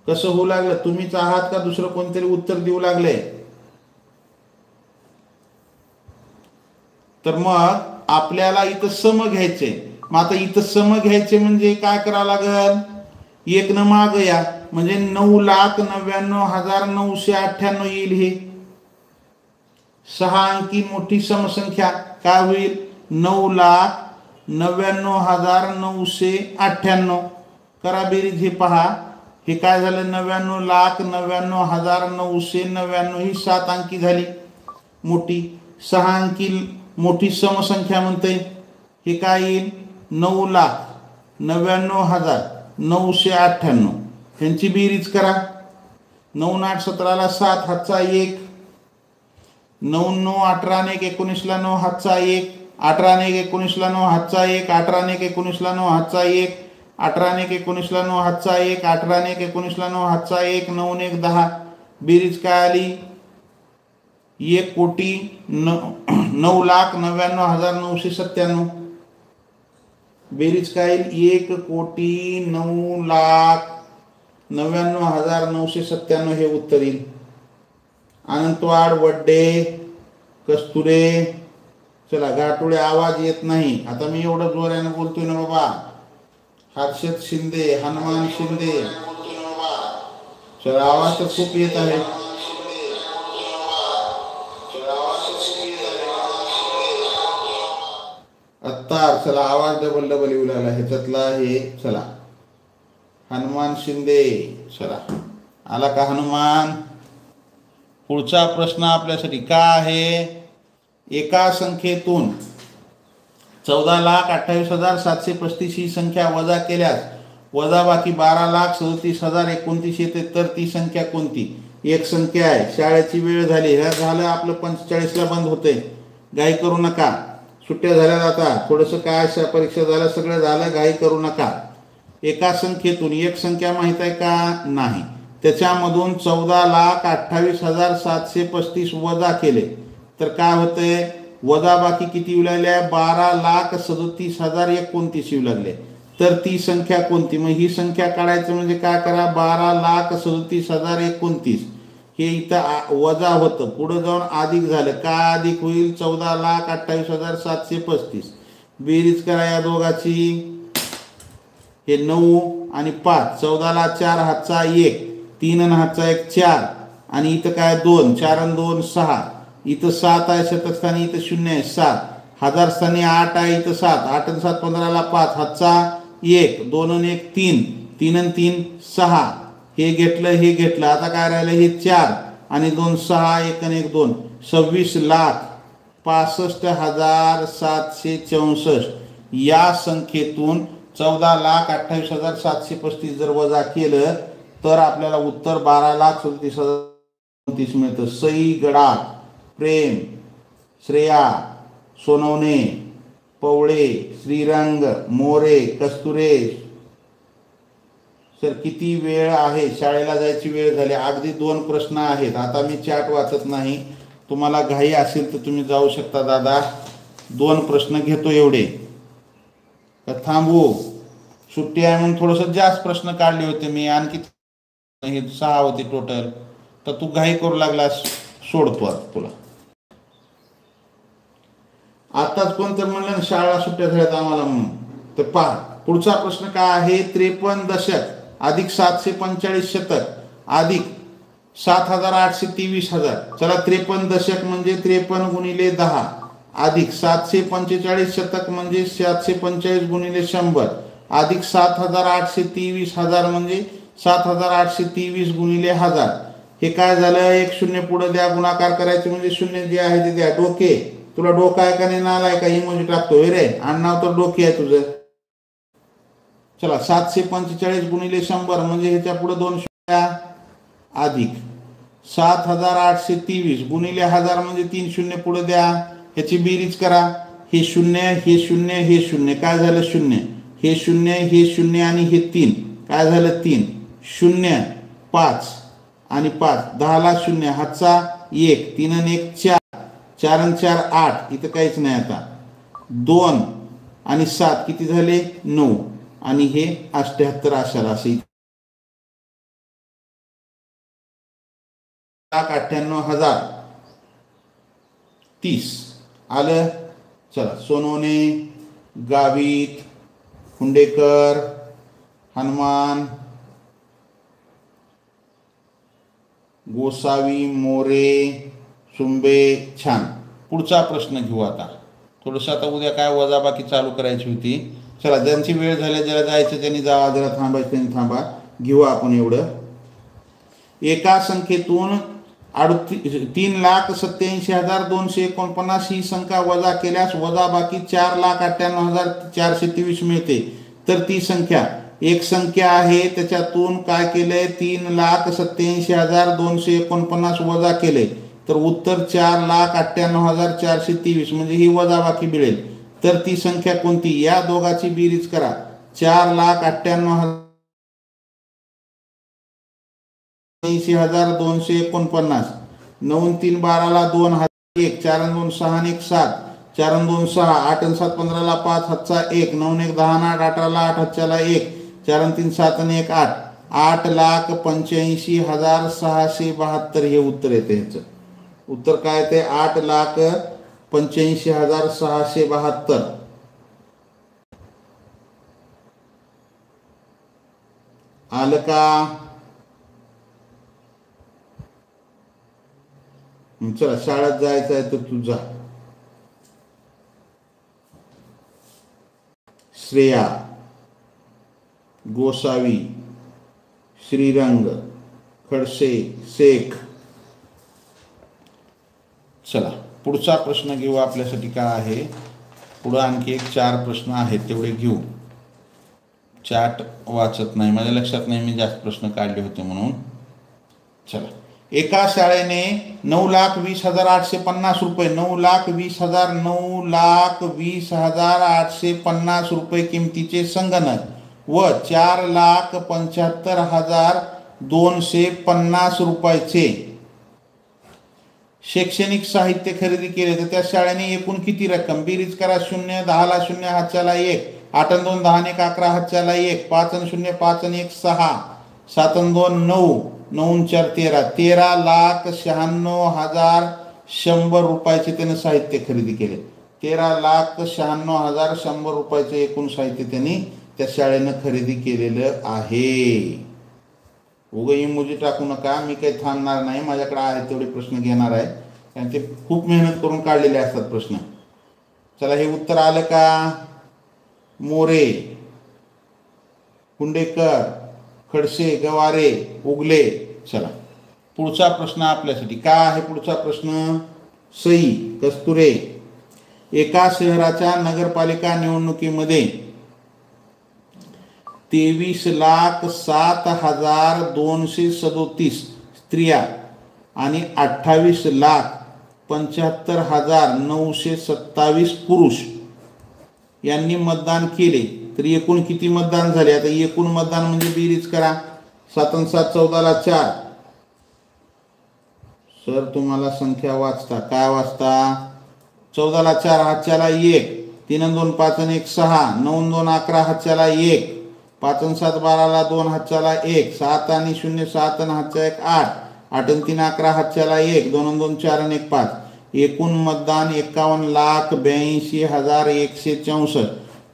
कसं होऊ लागलं? तुम्हीच आहात का दुसरं कोणतरी उत्तर देऊ लागले? तर मग आपल्याला इथं सम घ्यायचे. मग आता इथं सम घ्यायचे म्हणजे काय करावं लागल? 1 न माग या, म्हणजे 9,99,998 येईल. हे 6 अंकी मोठी समसंख्या काय होईल? 9,99,998. करा बेरीज. हे पहा, हे काय झालं? 99,99,999. ही 7 अंकी झाली मोठी. 6 अंकी मोठी समसंख्या म्हणते. हे काय येईल? 9,99,998. ह्यांची बेरीज करा. 9 8 17 7 हातचा 1. 9 9 18 1 19 9 हातचा 1. 18 1 19 9 हातचा 1. 18 1 19 9 हातचा 1. 18 1 19 9 हातचा 1. 18 1 19 9 हातचा 1. 9 1 10. बेरीज काय आली? 1,99,997. बेरीज काय येईल? 1,99,997 हे उत्तर येईल. अनंतवाड, वड्डे, कस्तुरे. चला, घाटोळे आवाज येत नाही. आता मी एवढं जोराने बोलतोय ना बाबा. हर्षद शिंदे, हनुमान शिंदे. चला, आवाज तर खूप येत आहे. अत्तार, चला आवाज डबल येऊ लागला ह्याच्यातला. हे चला, हनुमान शिंदे. चला, आला का हनुमान? पुढचा प्रश्न आपल्यासाठी काय आहे? एका संख्येतून 14,28,735 ही संख्या वजा केल्यास वजाबाकी 12,37,029 येते. तर ती संख्या कोणती? एक संख्या आहे. शाळेची वेळ झाली. ह्या झालं आपलं 45ला बंद होते. घाई करू नका. सुट्ट्या झाल्या आता. थोडंसं काय परीक्षा झाल्या, सगळं झालं. घाई करू नका. एका संख्येतून एक संख्या माहीत आहे का? नाही. त्याच्यामधून 14,28,735 वजा केले तर काय होतंय? वजाबाकी किती येऊ लागले? 12,37,029 येऊ लागले. तर ती संख्या कोणती? मग ही संख्या काढायचं म्हणजे काय करा, 12,37,029. हे इथं वजा होतं, पुढं जाऊन अधिक झालं. काय अधिक होईल? 14,28,735. बेरीज करा या दोघाची. हे 9 आणि 5, 14ला 4 हातचा 1, 3 आणि हातचा 1 4, आणि इथं काय 2, 4 आणि 2 6, इथं 7 आहे शतक स्थानी, इथं 0 आहे 7, हजार स्थानी 8 आहे, इथं 7, 8 आणि 7 15ला 5, हातचा 1, 2 आणि 1 3, 3 आणि 3 6, हे घेतलं हे घेतलं. आता काय राहिलं? हे 4 आणि 2 6, 1 आणि 1 2, 26,65,764. या संख्येतून 14,28,735 जर वजा केलं तर आपल्याला उत्तर 12,37,029 मिळतं. सई, गडाख, प्रेम, श्रेया, सोनवणे, पवळे, श्रीरंग, मोरे, कस्तुरे. सर किती वेळ आहे? शाळेला जायची वेळ झाली. अगदी 2 प्रश्न आहेत. आता मी चॅट वाचत नाही, तुम्हाला घाई असेल तर तुम्ही जाऊ शकता. दादा 2 प्रश्न घेतो एवढे का थांबू? सुट्टी आहे म्हणून थोडंसं जास्त प्रश्न काढले होते मी, आणखी 6 होते टोटल. तर तू घाई करू लागलास, सोडतो आता तुला. आताच कोण तर म्हणलं शाळा सुट्ट्या झाल्यात आम्हाला म्हणून. तर पहा पुढचा प्रश्न काय आहे? 53 दशक अधिक 745 शतक अधिक 7,823,000. चला 53 दशक म्हणजे 53 गुणिले 10 अधिक 745 शतक म्हणजे 745 गुणिले 100 अधिक 7,823,000 म्हणजे 7,823 गुणिले 1000. हे काय झालं? एक शून्य पुढे द्या, गुणाकार करायचे म्हणजे शून्य जे आहे ते द्या. डोके, तुला डोका आहे का नाही? नालाय का? इमोजी टाकतोय रे, आडनाव तर डोके आहे तुझं. चला 745 गुणिले 100 म्हणजे ह्याच्या पुढे 2 शून्य अधिक 7,823 गुणिले 1000 म्हणजे 3 शून्य पुढे द्या. ह्याची बेरीज करा. हे शून्य हे शून्य हे शून्य, काय झालं? शून्य. हे शून्य हे शून्य आणि हे 3, काय झालं? 3 0 5 आणि 5, 10ला 0, हातचा 1, 3 आणि 1 4, 4 आणि 4 8, इथं काहीच नाही. आता 2 आणि 7 किती झाले? 9, आणि हे 78 अशाला असे 1,98,030 आलं. चला सोनवणे, गावित, हुंडेकर, हनुमान, गोसावी, मोरे, सुंबे. छान. पुढचा प्रश्न घेऊ आता. थोडंसं आता उद्या काय वजाबाकी चालू करायची होती. चला ज्यांची वेळ झाली, ज्याला जायचं त्यांनी जावा, जरा थांबायचं त्यांनी थांबा. घेऊ आपण एवढं. एका संख्येतून 3,87,249 ही संख्या वजा केल्यास वजाबाकी 4,98,423 मिळते. तर ती संख्या एक संख्या आहे, त्याच्यातून काय केलंय? 3,87,249 वजा केले तर उत्तर 4,98,423 म्हणजे ही वजाबाकी मिळेल. तर ती संख्या कोणती? या दोघाची बेरीज करा. 4,98,249, 9 3 12ला 2 हात 1, 4 2 6 आणि 1 7, 4 2 6, 8 आणि 7 15ला 5 हातचा 1, 9 1 10 8, 18ला 8 हातच्याला 1, 4 3 7 आणि 1 8, 8,85,672 हे उत्तर येते. ह्याचं उत्तर काय येते? 8,85,672. आलं का? चला शाळेत जायचं आहे तर तू जा. श्रेया, गोसावी, श्रीरंग, खडसे, शेख. चला पुढचा प्रश्न घेऊ. आपल्यासाठी काय आहे पुढं? आणखी एक 4 प्रश्न आहेत, तेवढे घेऊ. चॅट वाचत नाही, माझ्या लक्षात नाही मी जास्त प्रश्न काढले होते म्हणून. चला. एका शाळेने 9,20,850 रुपये 9,20,850 रुपये किमतीचे संगणक व 4,75,250 रुपयाचे शैक्षणिक साहित्य खरेदी केले. तर त्या शाळेने एकूण किती रक्कम? बेरीज करा. 0 10ला 0, हातच्याला 1, 8 आणि 2 10 आणि 1 11 हातच्याला 1, 5 आणि 0 5 आणि 1 6, 7 आणि 2 9, 9 आणि 4 13, 13,96,100 रुपयाचे त्याने साहित्य खरेदी केले. 13,96,100 रुपयाचे एकूण साहित्य त्यांनी त्या शाळेनं खरेदी केलेलं आहे. उगा इमोजी टाकू नका, मी काही थांबणार नाही, माझ्याकडे आहे तेवढे प्रश्न घेणार आहे, कारण ते खूप मेहनत करून काढलेले असतात प्रश्न. चला, हे उत्तर आलं का? मोरे, कुंडेकर, खडसे, गवारे, उगले. चला, पुढचा प्रश्न आपल्यासाठी काय आहे? पुढचा प्रश्न सई कस्तुरे. एका शहराच्या नगरपालिका निवडणुकीमध्ये 23,07,237 स्त्रिया आणि 28,75,927 पुरुष यांनी मतदान केले, तर एकूण किती मतदान झाले? आता एकूण मतदान म्हणजे बेरीज करा. 7 आणि 7 14ला 4. सर तुम्हाला संख्या वाचता काय वाचता? 14ला 4 हातच्याला 1, 3 आणि 2 5 आणि 1 6, 9 आणि 2 11 हातच्याला 1, 5 आणि 7 12ला 2 हातच्याला 1, 7 आणि 0 7 आणि हातच्या 1 8, 8 आणि 3 11 हातच्याला 1, 2 आणि 2 4 आणि 1 5. एकूण मतदान 51,82,164.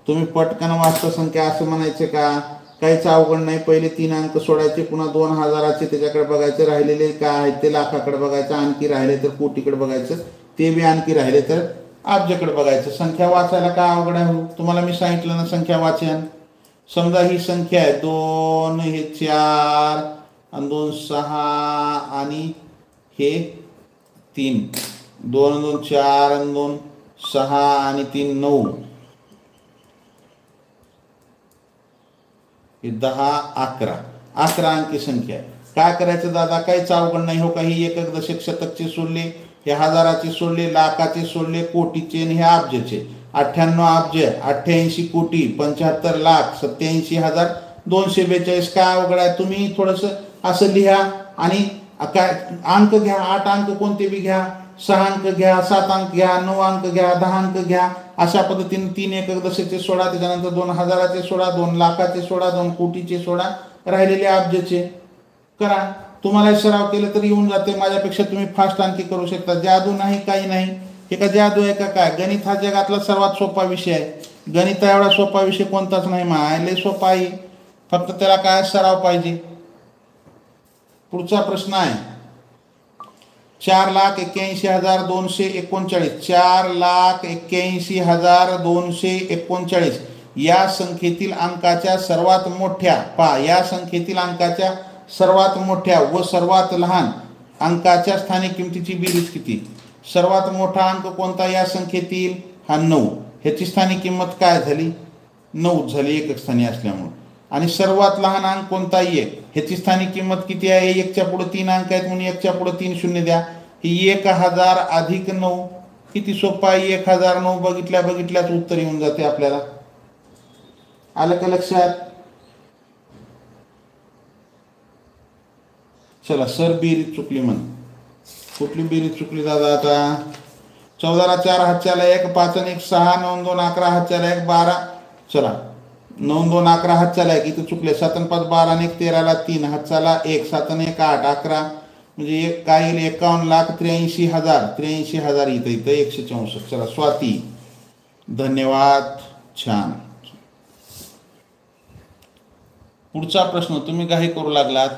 तुम्ही पटकन वाचता संख्या असं म्हणायचं का? काहीच अवघड नाही. पहिले 3 अंक सोडायचे, पुन्हा 2,000चे त्याच्याकडे बघायचे, राहिलेले काय आहेत ते लाखाकडे बघायचं, आणखी राहिले तर कोटीकडे बघायचं, ते बी आणखी राहिले तर अब्जाकडे बघायचं. संख्या वाचायला काय अवघड आहे? तुम्हाला मी सांगितलं ना संख्या वाचन. समजा ही संख्या आहे 2, हे 4 आणि 2 6 आणि हे 3, 2 आणि 2 4 आणि 2 6 आणि 3 9, हे 10 11 अंकी संख्या आहे. काय करायचं दादा? काहीच अवघड नाही. हो, काही एकक दशक शतकचे सोडले, हे हजाराचे सोडले, लाखाचे सोडले, कोटीचे आणि हे अब्जाचे. 98 अब्ज, 88 कोटी, 75 लाख, 87,242. काय अवघड आहे? तुम्ही थोडंसं असं लिहा आणि काय अंक घ्या. 8 अंक कोणते बी घ्या, 6 अंक घ्या, 7 अंक घ्या, 9 अंक घ्या, 10 अंक घ्या. अशा पद्धतीने 3 एकक दशकचे सोडा, त्याच्यानंतर 2 हजाराचे सोडा, 2 लाखाचे सोडा, 2 कोटीचे सोडा, राहिलेले अब्जाचे करा. तुम्हाला सराव केलं तर येऊन जाते. माझ्यापेक्षा तुम्ही फास्ट आणखी करू शकता. जादू नाही, काही नाही. हे का जादू आहे का काय? गणित हा जगातला सर्वात सोपा विषय आहे. गणित एवढा सोपा विषय कोणताच नाही. लय सोपा आहे, फक्त त्याला काय सराव पाहिजे. पुढचा प्रश्न आहे 4,81,239. 4,81,239 या संख्येतील अंकाच्या सर्वात मोठ्या या संख्येतील अंकाच्या सर्वात मोठ्या व सर्वात लहान अंकाच्या स्थानिक किमतीची बेरीज किती? सर्वात मोठा अंक कोणता या संख्येतील? हा 9. ह्याची स्थानिक किंमत काय झाली? 9 झाली एकक स्थानी असल्यामुळे. आणि सर्वात लहान अंक कोणता? 1. ह्याची स्थानिक किंमत किती आहे? 1च्या पुढे 3 अंक आहेत म्हणून 1च्या पुढे 3 शून्य द्या. ही 1000 अधिक 9. किती सोपा आहे? 1009 बघितल्याच उत्तर येऊन जाते आपल्याला. आलं का लक्षात? चला, सर बेरीज चुकली म्हण. कुठली बेरीज चुकली दादा? आता 14ला 4 हातच्याला 1, 5 आणि 1 6, 9 आणि 2 11 हातच्याला 1 12. चला, 9 आणि 2 11 हातच्याला 1 इथं चुकले. 7 आणि 5 12 आणि 1 13ला 3 हातच्याला 1, 7 आणि 1 8 11 म्हणजे एक काय येईल? 51,83,000. 83,000 इथं 164. चला, स्वाती धन्यवाद, छान. पुढचा प्रश्न तुम्ही काही करू लागलात.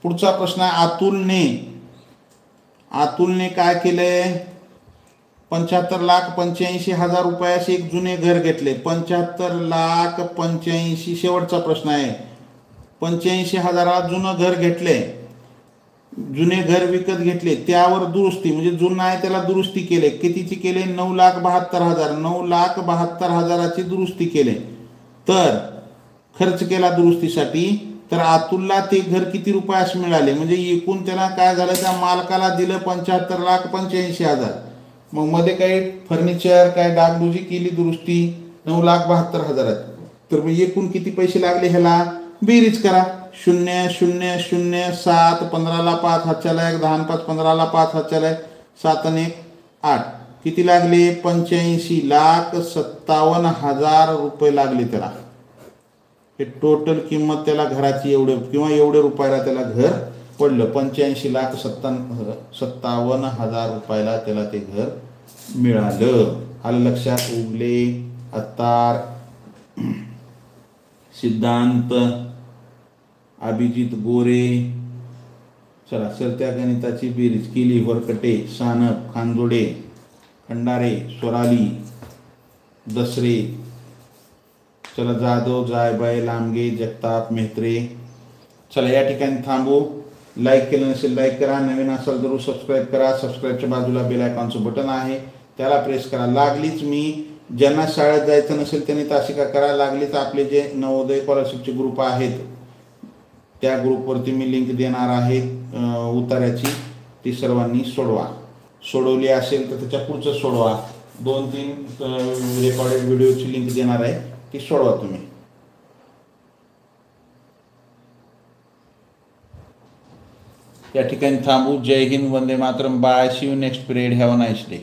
पुढचा प्रश्न आहे अतुलने काय केले? 75,85,000 रुपयाचे एक जुने घर घेतले. 75,85,000 शेवटचा प्रश्न आहे. 85,000 जुनं घर घेतले, जुने घर विकत घेतले, त्यावर दुरुस्ती म्हणजे जुनं आहे त्याला दुरुस्ती केले. कितीची केले? 9,72,000. 9,72,000ची दुरुस्ती केले. तर खर्च केला दुरुस्तीसाठी, तर अतुलला ते घर किती रुपयास मिळाले? म्हणजे एकूण त्याला काय झालं? त्या मालकाला दिलं 75,85,000. मग मध्ये काही फर्निचर काय डागडुजी केली दुरुस्ती 9,72,000. तर मग एकूण किती पैसे लागले? ह्याला बेरीज करा. 0 0 0 7, 15ला 5 हातच्याला 1, 10 आणि 5 15ला 5 हातच्याला 1, 7 आणि 1 8. किती लागले? 85,57,000 रुपये लागले त्याला. हे टोटल किंमत त्याला घराची एवढे किंवा एवढे रुपयाला त्याला घर पडलं. 85,57,000 रुपयाला त्याला ते घर मिळालं. आलं लक्षात? उगले, अत्तार, सिद्धांत, अभिजित गोरे. चला सरत्या गणिताची बेरीज केली. वरकटे, सानप, खानजोडे, खंडारे, स्वराली, दसरे. चला जाधव, जायबाई, लांबगे, जगताप, मेहत्रे. चला या ठिकाणी थांबू. लाईक केलं नसेल लाईक करा, नवीन असाल जरूर सबस्क्राईब करा. सबस्क्राईबच्या बाजूला बेल आयकॉनचं बटन आहे, त्याला प्रेस करा. लागलीच ज्यांना शाळेत जायचं नसेल त्यांनी तासिका करा. लागलीच आपले जे नवोदय स्कॉलरशिपचे ग्रुप आहेत त्या ग्रुपवरती मी लिंक देणार आहे उतार्याची, ती सर्वांनी सोडवा. सोडवली असेल तर त्याच्या पुढचं सोडवा. 2-3 रेकॉर्डेड व्हिडिओची लिंक देणार आहे, ती सोडवा तुम्ही. या ठिकाणी थांबू. जय हिंद, वंदे मातरम. Bye. See you next period. Have a nice day.